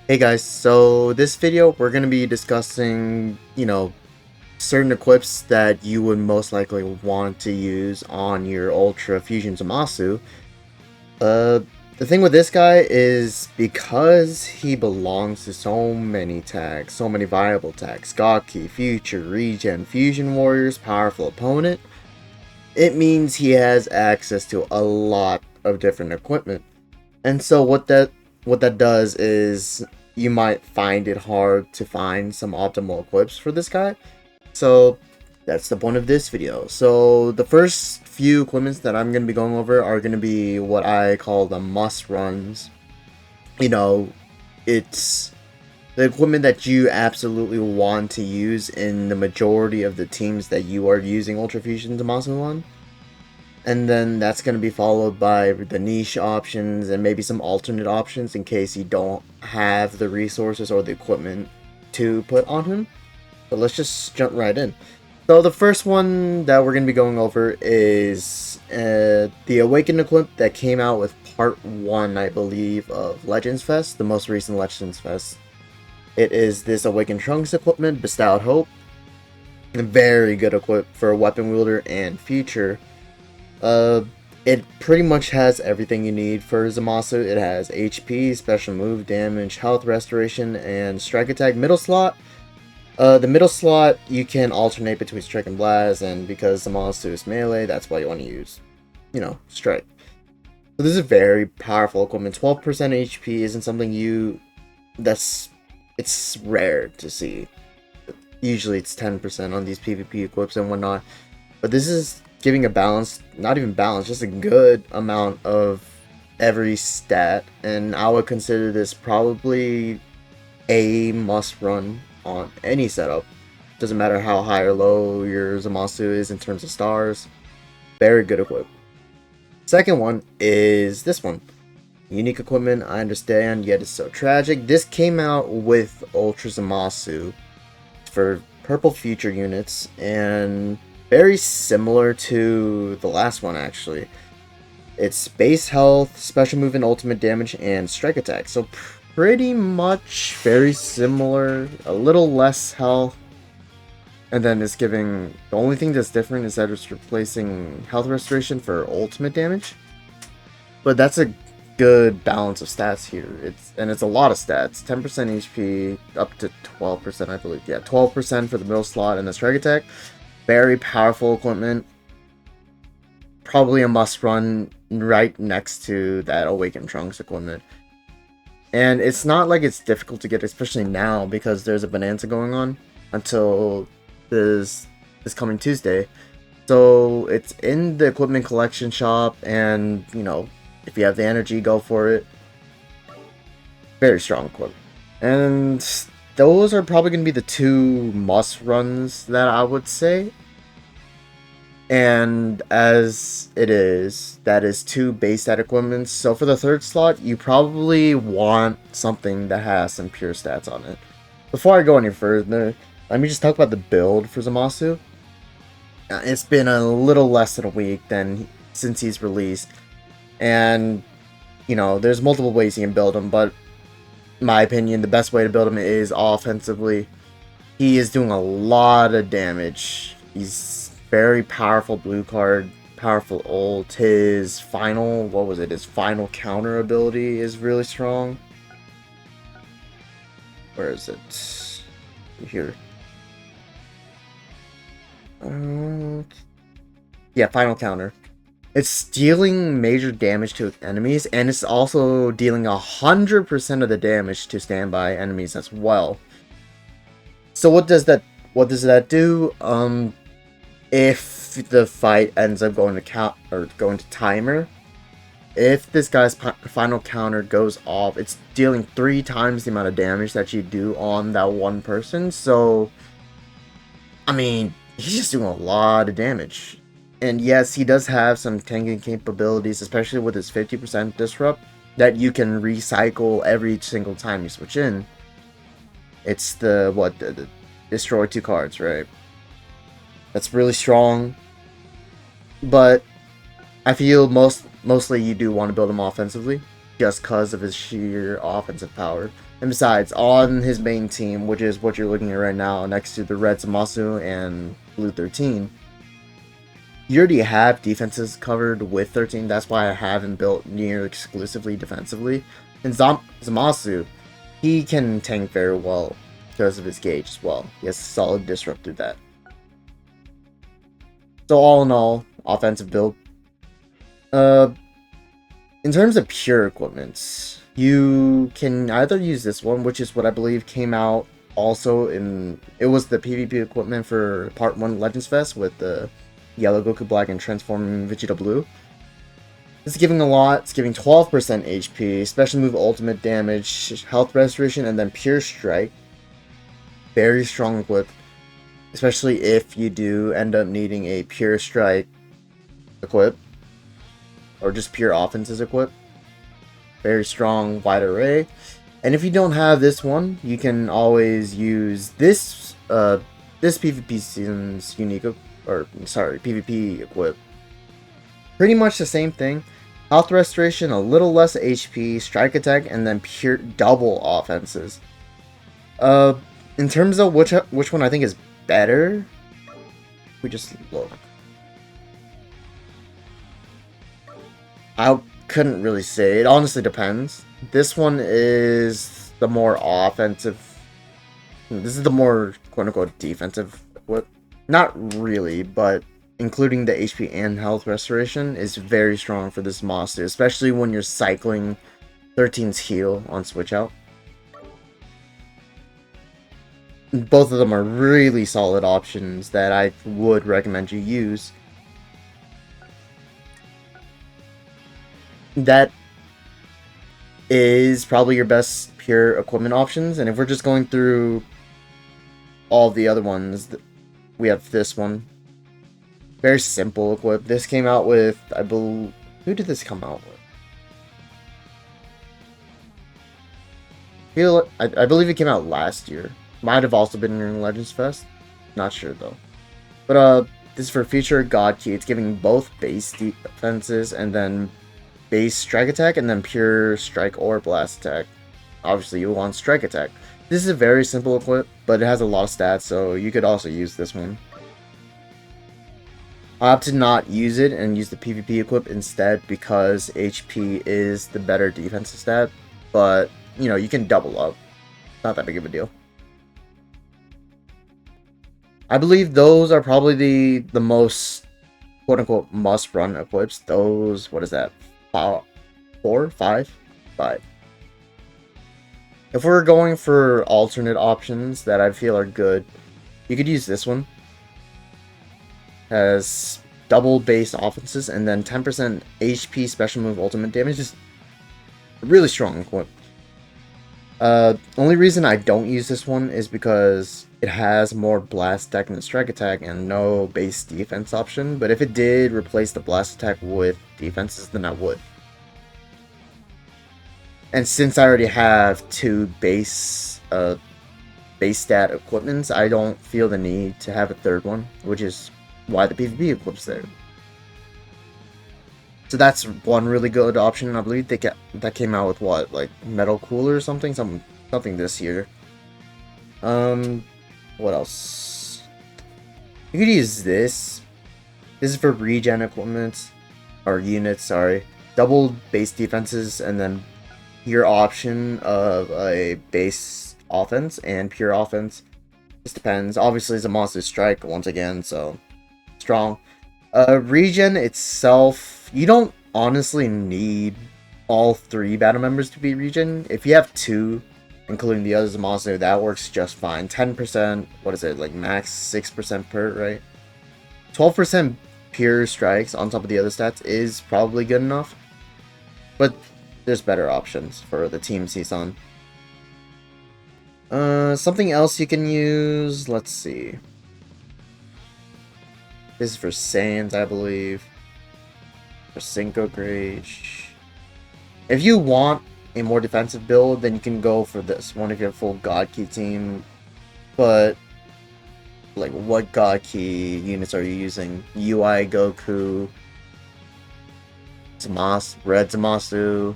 Hey guys, so this video we're going to be discussing, certain equips that you would most likely want to use on your Ultra Fusion Zamasu. Uh, the thing with this guy is because he belongs to so many tags, so many viable tags, Gaki, Future, Regen, Fusion Warriors, Powerful Opponent, it means he has access to a lot of different equipment. And so what that does is you might find it hard to find some optimal equips for this guy. So that's the point of this video. So the first few equipments that I'm going to be going over are going to be what I call the must runs. You know, it's the equipment that you absolutely want to use in the majority of the teams that you are using Ultra Fusion Zamasu on. And then that's going to be followed by the niche options and maybe some alternate options in case you don't have the resources or the equipment to put on him. But let's just jump right in. So the first one that we're going to be going over is the Awakened equip that came out with part 1, I believe, of Legends Fest, the most recent Legends Fest. It is this Awakened Trunks equipment, Bestowed Hope. A very good equip for a weapon wielder and future. It pretty much has everything you need for Zamasu. It has HP, special move, damage, health restoration, and strike attack. Middle slot. The middle slot you can alternate between strike and blast, and because Zamasu is melee, that's why you want to use, strike. So this is a very powerful equipment. 12% HP isn't something it's rare to see. Usually it's 10% on these PvP equips and whatnot, but this is giving a balance, not even balance, just a good amount of every stat, and I would consider this probably a must run on any setup. Doesn't matter how high or low your Zamasu is in terms of stars. Very good equip. Second one is this one. Unique equipment, I understand, yet it's so tragic. This came out with Ultra Zamasu for purple future units, and very similar to the last one, actually. It's base health, special move and ultimate damage, and strike attack. So pretty much very similar, a little less health. And then it's giving, the only thing that's different is that it's replacing health restoration for ultimate damage. But that's a good balance of stats here. It's a lot of stats. 10% HP, up to 12%, I believe. Yeah, 12% for the middle slot and the strike attack. Very powerful equipment. Probably a must run right next to that Awakened Trunks equipment. And it's not like it's difficult to get, especially now, because there's a bonanza going on until this coming Tuesday. So it's in the equipment collection shop, and if you have the energy, go for it. Very strong equipment. And those are probably going to be the two must runs that I would say. And as it is, that is two base stat equipments. So for the third slot, you probably want something that has some pure stats on it. Before I go any further, let me just talk about the build for Zamasu. It's been a little less than a week since he's released. And, there's multiple ways you can build him, but in my opinion, the best way to build him is offensively. He is doing a lot of damage. He's very powerful blue card, powerful ult. His final, his final counter ability is really strong. Where is it? Here. Yeah, final counter. It's dealing major damage to enemies, and it's also dealing 100% of the damage to standby enemies as well. So what does that do? If the fight ends up going to timer, if this guy's final counter goes off, it's dealing 3 times the amount of damage that you do on that one person. So, I mean, he's just doing a lot of damage. And yes, he does have some tanking capabilities, especially with his 50% disrupt, that you can recycle every single time you switch in. It's the destroy 2 cards, right? That's really strong. But I feel mostly you do want to build him offensively. just because of his sheer offensive power. And besides, on his main team, which is what you're looking at right now, next to the red Zamasu and blue 13, you already have defenses covered with 13. That's why I have him built near exclusively defensively. And Zamasu, he can tank very well because of his gauge as well. He has solid disrupt through that. So all in all, offensive build. In terms of pure equipment, you can either use this one, which is what I believe came out also in... It was the PvP equipment for Part 1 Legends Fest with the Yellow Goku Black and Transforming Vegeta Blue. It's giving a lot. It's giving 12% HP, special move ultimate damage, health restoration, and then pure strike. Very strong equip, especially if you do end up needing a pure strike equip, or just pure offenses equip. Very strong, wide array. And if you don't have this one, you can always use this this PvP season's unique, PvP equip. Pretty much the same thing. Health restoration, a little less HP, strike attack, and then pure double offenses. In terms of which one I think is better, we just look. I couldn't really say. It honestly depends. This one is the more offensive. This is the more quote-unquote defensive equip. Not really, but including the HP and health restoration is very strong for this monster, especially when you're cycling 13's heal on switch out. Both of them are really solid options that I would recommend you use. That is probably your best pure equipment options, and if we're just going through all the other ones, we have this one. Very simple equip. This came out with, I believe... Who did this come out with? I believe it came out last year. Might have also been during Legends Fest. Not sure though. But this is for future God Key. It's giving both base defenses and then base strike attack and then pure strike or blast attack. Obviously you want strike attack. This is a very simple equip, but it has a lot of stats, so you could also use this one. I opted to not use it and use the PvP equip instead because HP is the better defensive stat, but you know, you can double up. Not that big of a deal. I believe those are probably the most quote-unquote must-run equips. Those, what is that? 4? 5? 5. If we're going for alternate options that I feel are good, you could use this one. Has double base offenses and then 10% HP special move ultimate damage. Is a really strong equip. Only reason I don't use this one is because it has more blast attack than strike attack and no base defense option, but if it did replace the blast attack with defenses, then I would. And since I already have 2 base stat equipments, I don't feel the need to have a third one, which is why the PvP equip's there. So that's one really good option. I believe that came out with what, like Metal Cooler or something this year. What else? You could use this. This is for regen equipment or units. Sorry, double base defenses and then your option of a base offense and pure offense. Just depends. Obviously, it's a monster strike once again, so strong. Regen itself, you don't honestly need all 3 battle members to be regen. If you have 2, including the other Zamasu, that works just fine. 10%, what is it, like max 6% per, right? 12% pure strikes on top of the other stats is probably good enough. But there's better options for the Team Season. Something else you can use, let's see. This is for Saiyans, I believe. For Cinco Grage. If you want a more defensive build, then you can go for this one if you have full God Key team. But, like, what God Key units are you using? Goku, Zamasu, Red Zamasu.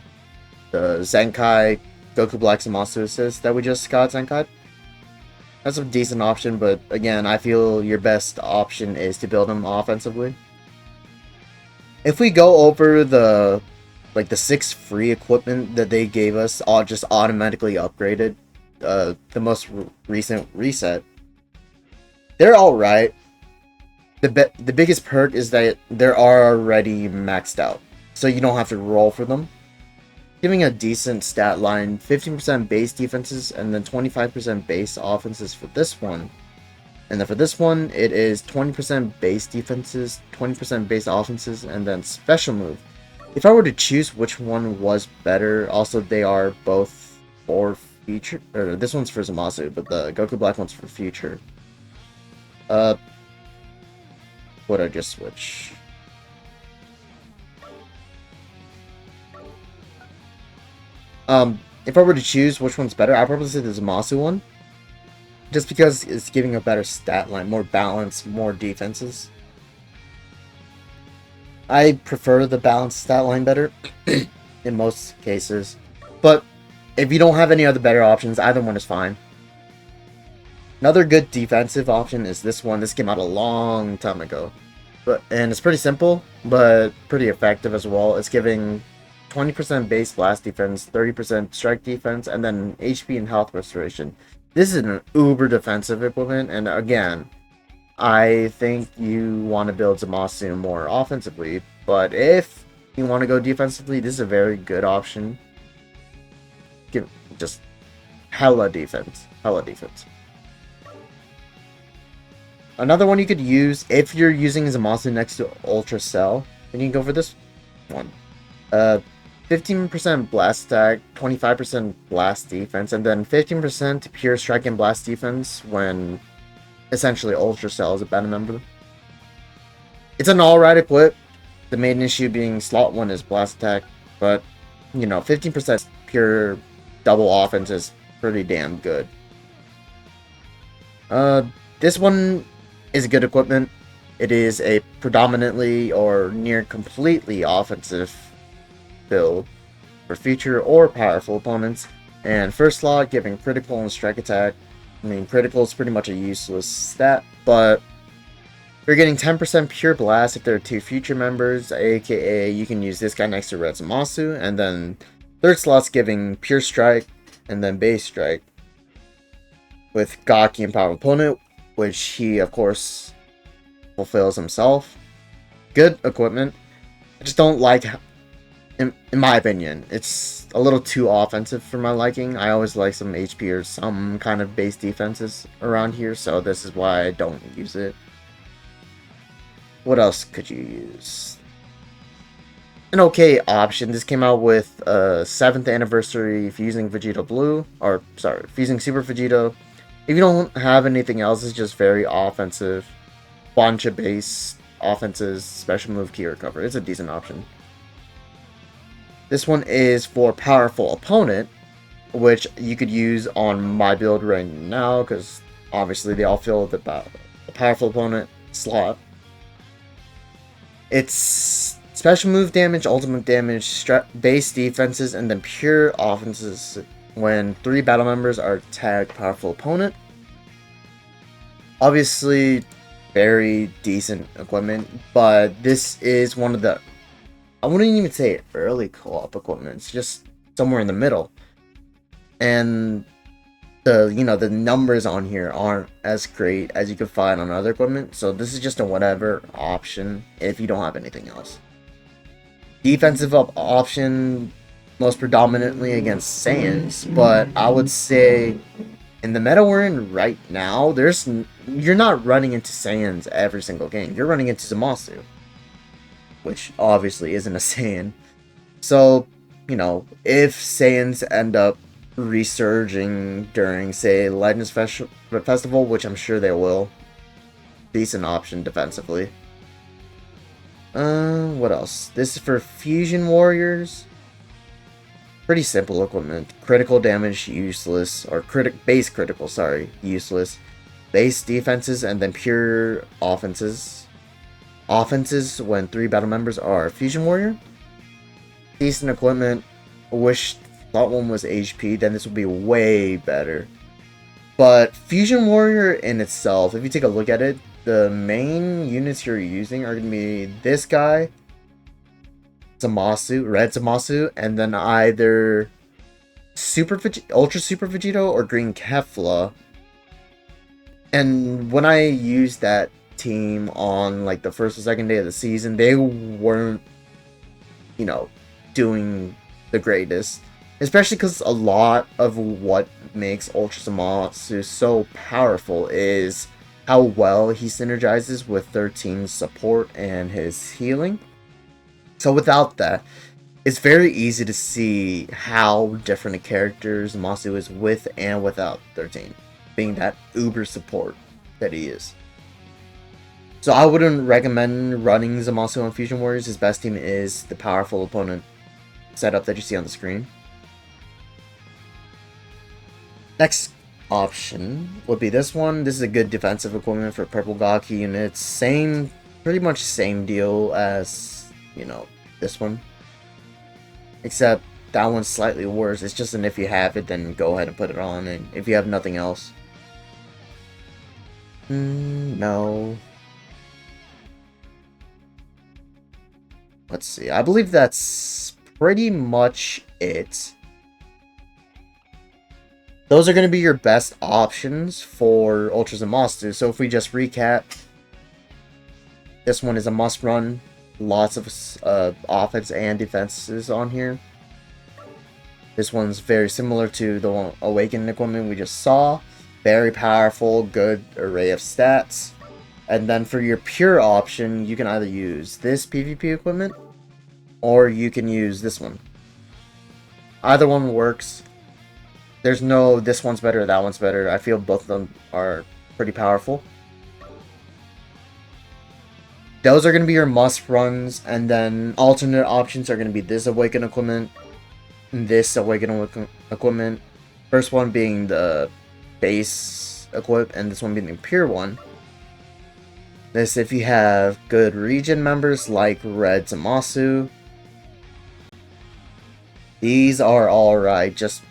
the Zenkai Goku Black Zamasu assist that we just got Zenkai. That's a decent option, but again, I feel your best option is to build him offensively. If we go over the 6 free equipment that they gave us, all just automatically upgraded, the most recent reset, they're alright. The biggest perk is that they're already maxed out, so you don't have to roll for them. Giving a decent stat line, 15% base defenses and then 25% base offenses for this one. And then for this one, it is 20% base defenses, 20% base offenses, and then special move. If I were to choose which one was better, also they are both for future, or this one's for Zamasu, but the Goku Black one's for future. Would I just switch? If I were to choose which one's better, I'd probably say the Zamasu one. Just because it's giving a better stat line, more balance, more defenses. I prefer the balanced stat line better in most cases. But if you don't have any other better options, either one is fine. Another good defensive option is this one. This came out a long time ago. And it's pretty simple, but pretty effective as well. It's giving 20% base blast defense, 30% strike defense, and then HP and health restoration. This is an uber defensive equipment, and again, I think you want to build Zamasu more offensively, but if you want to go defensively, this is a very good option. Give just hella defense. Another one you could use, if you're using Zamasu next to Ultra Cell, then you can go for this one. 15% blast attack, 25% blast defense, and then 15% pure strike and blast defense when essentially Ultra Cell is a beta member. It's an alright equip. The main issue being slot 1 is blast attack, but you know, 15% pure double offense is pretty damn good. This one is good equipment. It is a predominantly or near completely offensive build for future or powerful opponents, and first slot giving critical and strike attack. I mean, critical is pretty much a useless stat, but you're getting 10% pure blast if there are 2 future members, aka you can use this guy next to Red Zamasu, and then third slot's giving pure strike and then base strike with Gaki and power opponent, which he of course fulfills himself. Good equipment. I just don't like, in my opinion, it's a little too offensive for my liking. I always like some HP or some kind of base defenses around here, so this is why I don't use it. What else could you use? An okay option. This came out with 7th anniversary Fusing Vegito Blue, or sorry, Fusing Super Vegito. If you don't have anything else, it's just very offensive. Bunch of base offenses, special move, key recover. It's a decent option. This one is for powerful opponent, which you could use on my build right now, because obviously they all fill the powerful opponent slot. It's special move damage, ultimate damage, base defenses, and then pure offenses when 3 battle members are tagged powerful opponent. Obviously, very decent equipment, but this is one of the, I wouldn't even say early co-op equipment. It's just somewhere in the middle. And the numbers on here aren't as great as you could find on other equipment. So this is just a whatever option if you don't have anything else. Defensive option, most predominantly against Saiyans, but I would say in the meta we're in right now, you're not running into Saiyans every single game. You're running into Zamasu, which obviously isn't a Saiyan. So, if Saiyans end up resurging during, say, Legends Festival, which I'm sure they will, decent option defensively. What else? This is for Fusion Warriors. Pretty simple equipment. Critical damage, useless. Or base critical, sorry, useless. Base defenses, and then pure offenses. Offenses when 3 battle members are Fusion Warrior. Decent equipment. wish that one was HP, then this would be way better. But Fusion Warrior in itself, if you take a look at it, the main units you're using are going to be this guy, Zamasu, Red Zamasu, and then either Ultra Super Vegito or Green Kefla. And when I used that team on like the first or second day of the season, they weren't, you know, doing the greatest. Especially because a lot of what makes Ultra Zamasu so powerful is how well he synergizes with 13's support and his healing. So without that, it's very easy to see how different a character Zamasu is with and without 13, being that uber support that he is. So I wouldn't recommend running Zamasu on Fusion Warriors. His best team is the powerful opponent setup that you see on the screen. Next option would be this one. This is a good defensive equipment for purple Goku units. Pretty much same deal as, you know, this one. Except that one's slightly worse. It's just an if you have it, then go ahead and put it on. And if you have nothing else. No. Let's see. I believe that's pretty much it. Those are going to be your best options for Ultra Zamasu. So if we just recap, this one is a must run. Lots of offense and defenses on here. This one's very similar to the Awakened equipment we just saw. Very powerful, good array of stats. And then for your pure option, you can either use this PvP equipment, or you can use this one. Either one works. There's no this one's better, that one's better. I feel both of them are pretty powerful. Those are going to be your must runs, and then alternate options are going to be this Awaken equipment, this Awaken equipment. First one being the base equip, and this one being the pure one. This if you have good region members like Red Zamasu. These are alright, just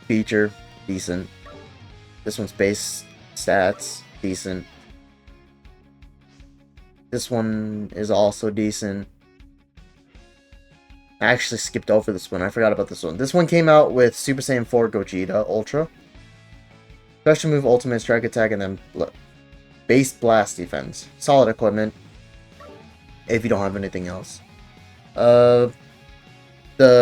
feature, decent. This one's base stats, decent. This one is also decent. I actually skipped over this one. I forgot about this one. This one came out with Super Saiyan 4 Gogeta Ultra. Special move, ultimate strike attack, and then base blast defense. Solid equipment. If you don't have anything else. The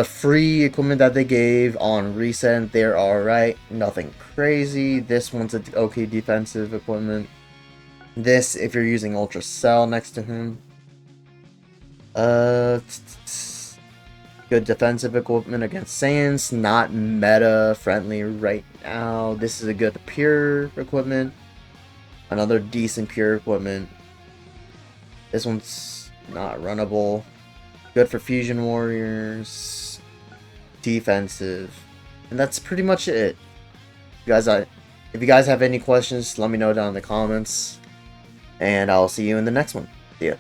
free equipment that they gave on Recent, they're alright. Nothing crazy. This one's an okay defensive equipment. This, if you're using Ultra Cell next to him. Good defensive equipment against Saiyans. Not meta friendly right now. This is a good pure equipment. Another decent pure equipment. This one's not runnable. Good for Fusion Warriors. Defensive. And that's pretty much it. If you guys have any questions, let me know down in the comments. And I'll see you in the next one. See ya.